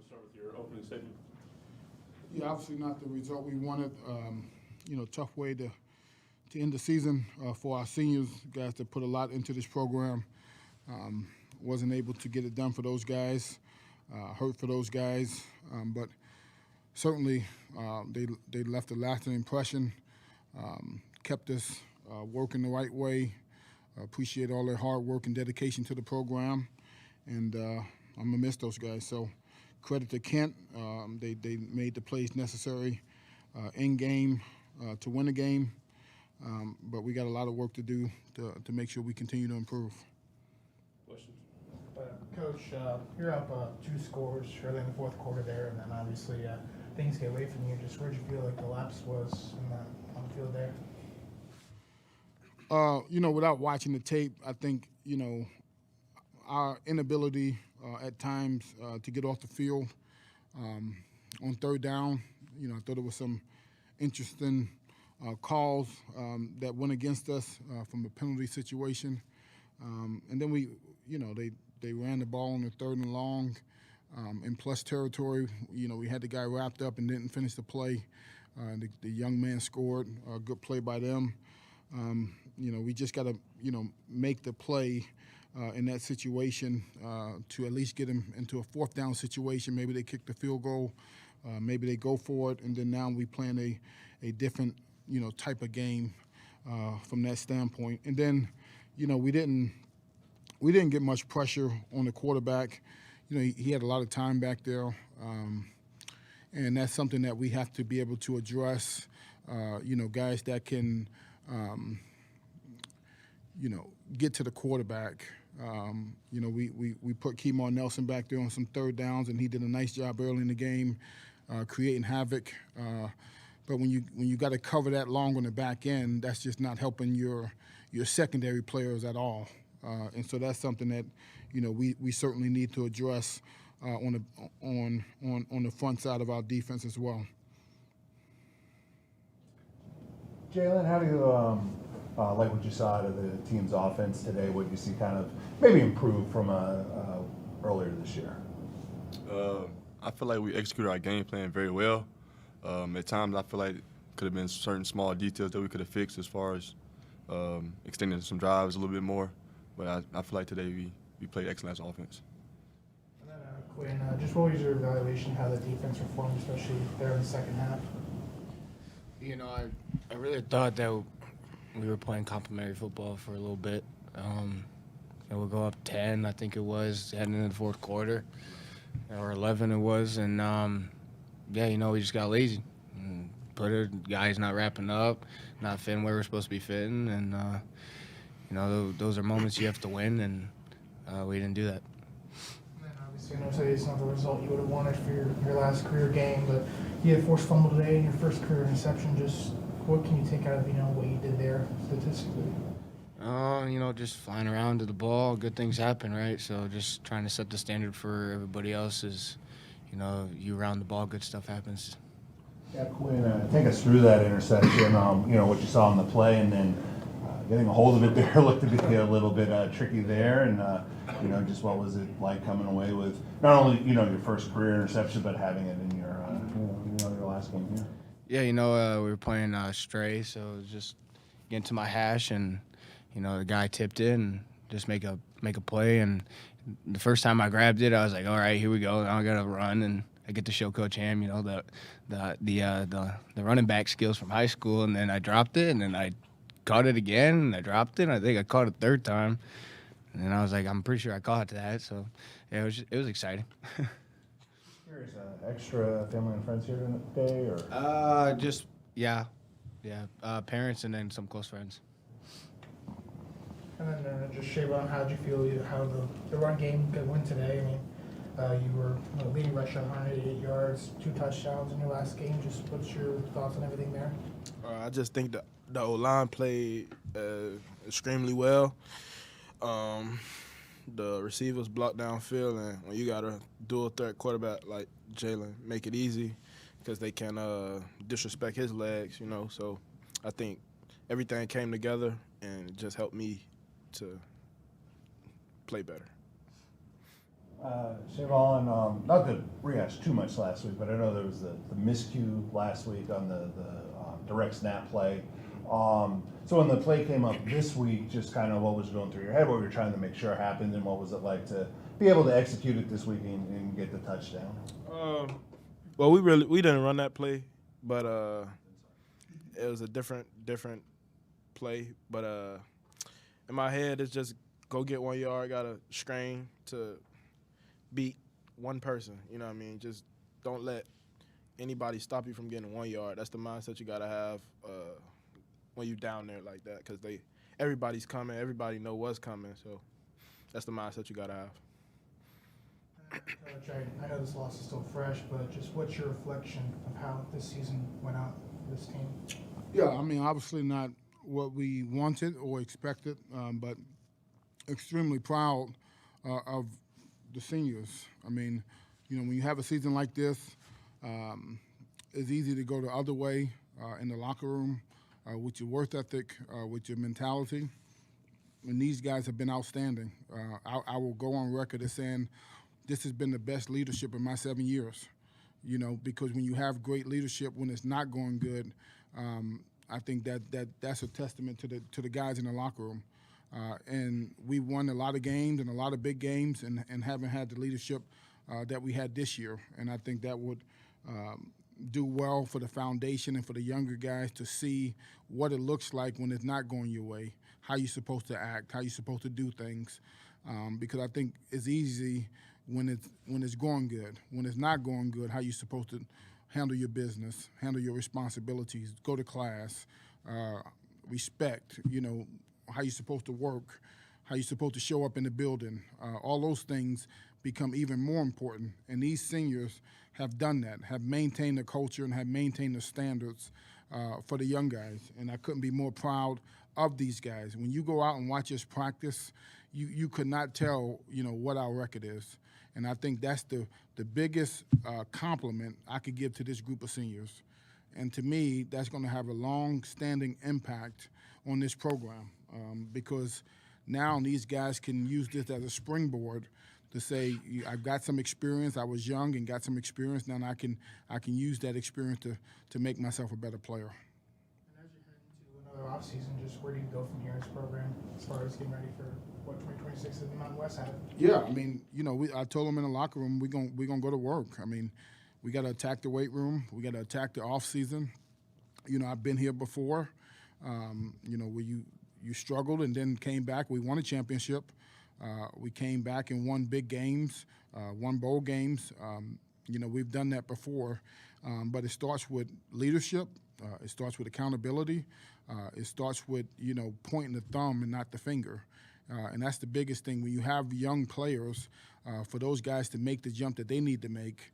start with your opening statement. Yeah, obviously not the result we wanted. Tough way to end the season for our seniors, guys that put a lot into this program. Wasn't able to get it done for those guys. Hurt for those guys, but certainly they left a lasting impression. Kept us working the right way. Appreciate all their hard work and dedication to the program, and I'm gonna miss those guys. So credit to Kent. They made the plays necessary in game to win the game, but we got a lot of work to do to make sure we continue to improve. Questions? Coach, you're up 2 scores early in the fourth quarter there, and then obviously things get away from you. Just where'd you feel like the lapse was on the field there? Without watching the tape, I think, our inability at times to get off the field on third down, I thought there was some interesting calls that went against us from a penalty situation. And then they ran the ball on the 3rd and long in plus territory. We had the guy wrapped up and didn't finish the play. The young man scored. A good play by them. We just got to, make the play in that situation to at least get them into a 4th down situation. Maybe they kick the field goal. Maybe they go for it. And then now we plan a different, type of game from that standpoint. And then, we didn't get much pressure on the quarterback. He had a lot of time back there. And that's something that we have to be able to address, guys that can – get to the quarterback. We put Kemar Nelson back there on some 3rd downs, and he did a nice job early in the game creating havoc. But when you got to cover that long on the back end, that's just not helping your secondary players at all. And so that's something that we certainly need to address on the front side of our defense as well. Jalen, how do you like what you saw out of the team's offense today? What you see kind of maybe improve from earlier this year? I feel like we executed our game plan very well. At times, I feel like could have been certain small details that we could have fixed as far as extending some drives a little bit more. But I feel like today we played excellent as offense. And then, Quinn, just what was your evaluation of how the defense performed, especially there in the second half? I really thought that we were playing complimentary football for a little bit. We'll go up 10, I think it was, heading into the fourth quarter, or 11 it was, and we just got lazy. And guys not wrapping up, not fitting where we're supposed to be fitting, and those are moments you have to win, and we didn't do that. And then obviously, it's not the result you would have wanted for your last career game, but you had a forced fumble today and your first career interception. Just what can you take out of what you did there statistically? Just flying around to the ball, good things happen, right? So just trying to set the standard for everybody else is, you round the ball, good stuff happens. Yeah, Quinn, take us through that interception, what you saw on the play, and then getting a hold of it there looked to be a little bit tricky there, and, just what was it like coming away with not only, your first career interception, but having it in your last game here? Yeah, we were playing stray, so it was just getting to my hash, and, the guy tipped it and just make a play, and the first time I grabbed it, I was like, all right, here we go, now I got to run, and I get to show Coach Ham, the running back skills from high school, and then I dropped it, and then I caught it again, and I dropped it, and I think I caught it 3rd time, and then I was like, I'm pretty sure I caught that, so yeah, it was exciting. Curious, extra family and friends here today, or? Parents and then some close friends. And then just Shavon, how did you feel how the run game could win today? I mean, you were leading rusher, 188 yards, 2 touchdowns in your last game. Just what's your thoughts on everything there? I just think the O-line played extremely well. The receivers blocked downfield, and when you got a dual threat quarterback like Jalen, make it easy because they can disrespect his legs, So I think everything came together and it just helped me to play better. Siobhan, not to rehash too much last week, but I know there was the miscue last week on the direct snap play. So when the play came up this week, just kind of what was going through your head, what we were trying to make sure happened, and what was it like to be able to execute it this week and get the touchdown? Well, we didn't run that play, but it was a different play. But in my head, it's just go get 1 yard, got to strain to beat one person. You know what I mean? Just don't let anybody stop you from getting 1 yard. That's the mindset you got to have when you down there like that, because everybody's coming. Everybody know what's coming. So that's the mindset you got to have. Coach, I know this loss is still fresh, but just what's your reflection of how this season went out for this team? Yeah, I mean, obviously not what we wanted or expected, but extremely proud of the seniors. I mean, you know, when you have a season like this, it's easy to go the other way in the locker room with your work ethic, with your mentality. And these guys have been outstanding. I will go on record as saying this has been the best leadership in my 7 years, you know, because when you have great leadership when it's not going good, I think that's a testament to the guys in the locker room. And we won a lot of games and a lot of big games and haven't had the leadership that we had this year. And I think that would do well for the foundation and for the younger guys to see what it looks like when it's not going your way, how you're supposed to act, how you're supposed to do things. Because I think it's easy when it's going good. When it's not going good, how you're supposed to handle your business, handle your responsibilities, go to class, respect, you know, how you're supposed to work, how you're supposed to show up in the building. All those things become even more important. And these seniors have done that, have maintained the culture and have maintained the standards for the young guys. And I couldn't be more proud of these guys. When you go out and watch us practice, you could not tell, you know, what our record is. And I think that's the biggest compliment I could give to this group of seniors. And to me, that's going to have a long-standing impact on this program because now these guys can use this as a springboard to say, I've got some experience. I was young and got some experience. Now I can use that experience to make myself a better player. And as you head into another offseason, just where do you go from here in this program as far as getting ready for what 2026 at the Mountain West have? Yeah, I mean, you know, I told them in the locker room, we're gonna go to work. I mean, we got to attack the weight room. We got to attack the off season. You know, I've been here before. You know, where you struggled and then came back. We won a championship. We came back and won big games, won bowl games. You know, we've done that before. But it starts with leadership. It starts with accountability. It starts with, you know, pointing the thumb and not the finger. And that's the biggest thing. When you have young players, for those guys to make the jump that they need to make,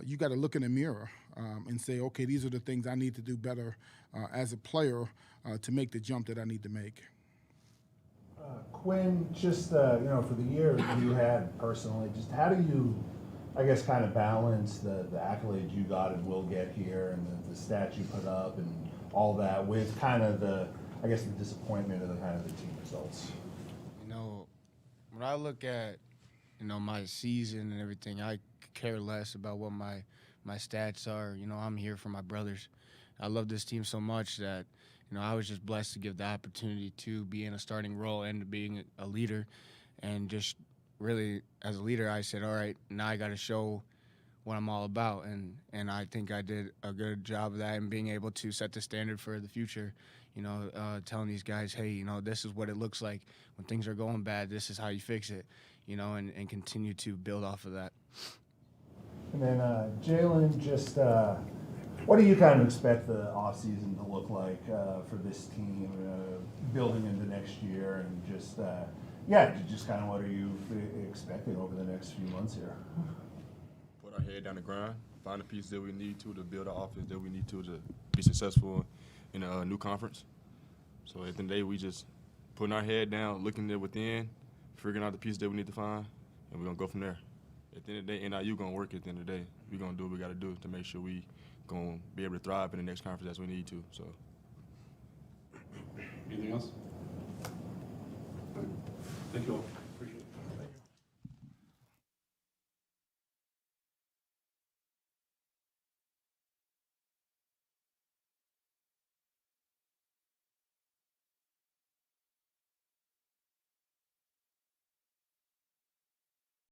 you got to look in the mirror and say, okay, these are the things I need to do better as a player to make the jump that I need to make. Quinn, just, you know, for the year you had personally, just how do you, I guess, kind of balance the accolades you got and will get here and the stats you put up and all that with kind of the disappointment of the kind of the team results? You know, when I look at, you know, my season and everything, I care less about what my stats are. You know, I'm here for my brothers. I love this team so much that, you know, I was just blessed to give the opportunity to be in a starting role and to being a leader. And just really, as a leader, I said, all right, now I got to show what I'm all about. And I think I did a good job of that and being able to set the standard for the future. You know, telling these guys, hey, you know, this is what it looks like when things are going bad. This is how you fix it, you know, and continue to build off of that. And then Jalen, just what do you kind of expect the offseason to look like for this team building into next year? And just, just kind of what are you expecting over the next few months here? Put our head down the grind, find the pieces that we need to build our offense that we need to be successful in a new conference. So at the end of the day, we just putting our head down, looking there within, figuring out the pieces that we need to find, and we're going to go from there. At the end of the day, NIU going to work at the end of the day. We're going to do what we got to do to make sure we going to be able to thrive in the next conference as we need to. So. Anything else? Thank you all.